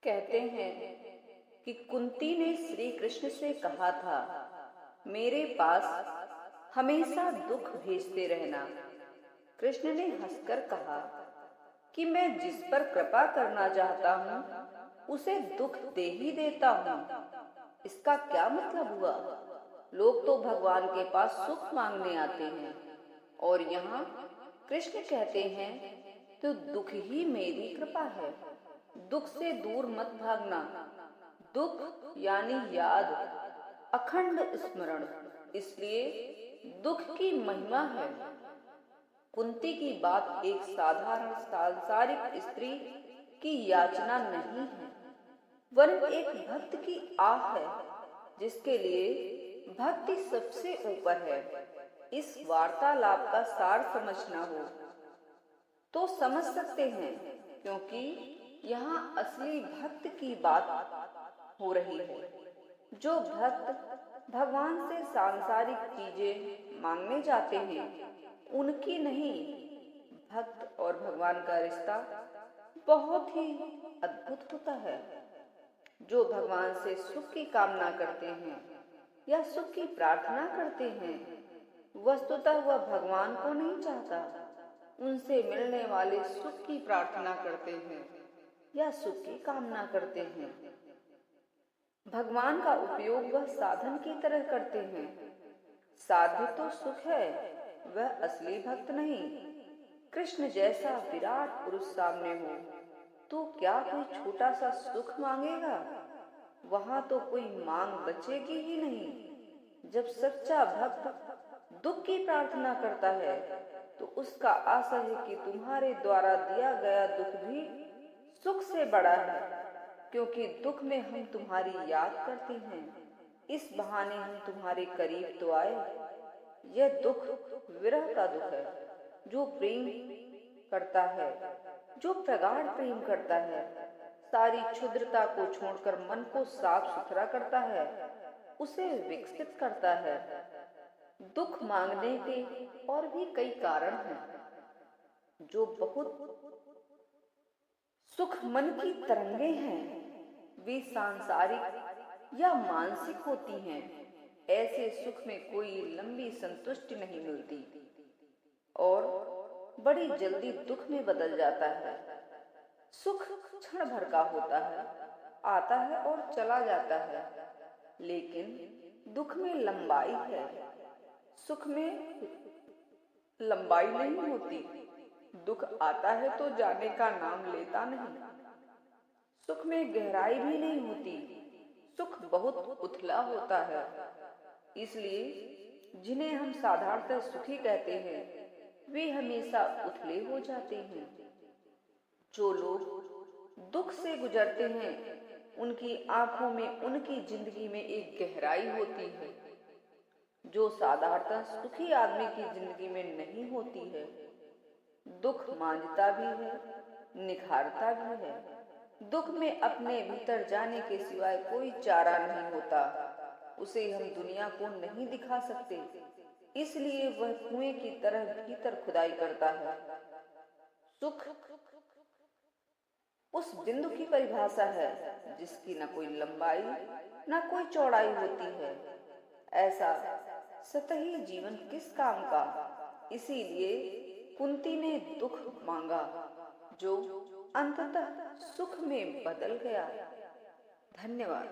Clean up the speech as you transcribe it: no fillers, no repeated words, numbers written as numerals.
कहते हैं कि कुंती ने श्री कृष्ण से कहा था, मेरे पास हमेशा दुख भेजते रहना। कृष्ण ने हंसकर कहा कि मैं जिस पर कृपा करना चाहता हूँ उसे दुख दे ही देता हूँ। इसका क्या मतलब हुआ? लोग तो भगवान के पास सुख मांगने आते हैं और यहाँ कृष्ण कहते हैं तो दुख ही मेरी कृपा है। दुख से दूर मत भागना। दुख यानी याद, अखंड स्मरण, इसलिए दुख की महिमा है। कुंती की बात एक साधारण सांसारिक स्त्री की याचना नहीं है, वरन एक भक्त की आह है जिसके लिए भक्ति सबसे ऊपर है। इस वार्तालाप का सार समझना हो तो समझ सकते हैं, क्योंकि यहाँ असली भक्त की बात हो रही है। जो भक्त भगवान से सांसारिक चीजें मांगने जाते हैं उनकी नहीं। भक्त और भगवान का रिश्ता बहुत ही अद्भुत होता है। जो भगवान से सुख की कामना करते हैं या सुख की प्रार्थना करते हैं, वस्तुतः वह भगवान को नहीं चाहता, उनसे मिलने वाले सुख की प्रार्थना करते हैं या सुख की कामना करते हैं। भगवान का उपयोग वह साधन की तरह करते हैं। साध्य तो सुख है, वह असली भक्त नहीं। कृष्ण जैसा विराट पुरुष सामने हो तो क्या कोई छोटा सा सुख मांगेगा? वहां तो कोई मांग बचेगी ही नहीं। जब सच्चा भक्त दुख की प्रार्थना करता है तो उसका आशा है कि तुम्हारे द्वारा दिया गया दुख भी सुख से बड़ा है, क्योंकि दुख में हम तुम्हारी याद करते हैं। इस बहाने हम तुम्हारे करीब तो आए। यह दुख विरह का दुख है। जो प्रेम करता है, जो प्रगाढ़ प्रेम करता है, सारी क्षुद्रता को छोड़कर मन को साफ सुथरा करता है, उसे विकसित करता है। दुख मांगने के और भी कई कारण हैं। जो बहुत सुख मन की तरंगे हैं, वे सांसारिक या मानसिक होती हैं। ऐसे सुख में कोई लंबी संतुष्टि नहीं मिलती और बड़ी जल्दी दुख में बदल जाता है। सुख क्षण भर का होता है, आता है और चला जाता है, लेकिन दुख में लंबाई है। सुख में लंबाई नहीं होती। दुख आता है तो जाने का नाम लेता नहीं। सुख में गहराई भी नहीं होती। सुख बहुत उथला होता है। इसलिए जिन्हें हम साधारणतः सुखी कहते हैं, वे हमेशा उथले हो जाते हैं। जो लोग दुख से गुजरते हैं, उनकी आंखों में, उनकी जिंदगी में एक गहराई होती है जो साधारणतः सुखी आदमी की जिंदगी में नहीं होती है। दुख मांझता भी है, निखारता भी है। दुख में अपने भीतर जाने के सिवाय कोई चारा नहीं होता। उसे हम दुनिया को नहीं दिखा सकते, इसलिए वह कुएं की तरह भीतर खुदाई करता है। सुख उस बिंदु की परिभाषा है जिसकी न कोई लंबाई न कोई चौड़ाई होती है। ऐसा सतही जीवन किस काम का? इसीलिए कुंती ने दुख मांगा जो अंततः सुख में बदल गया। धन्यवाद।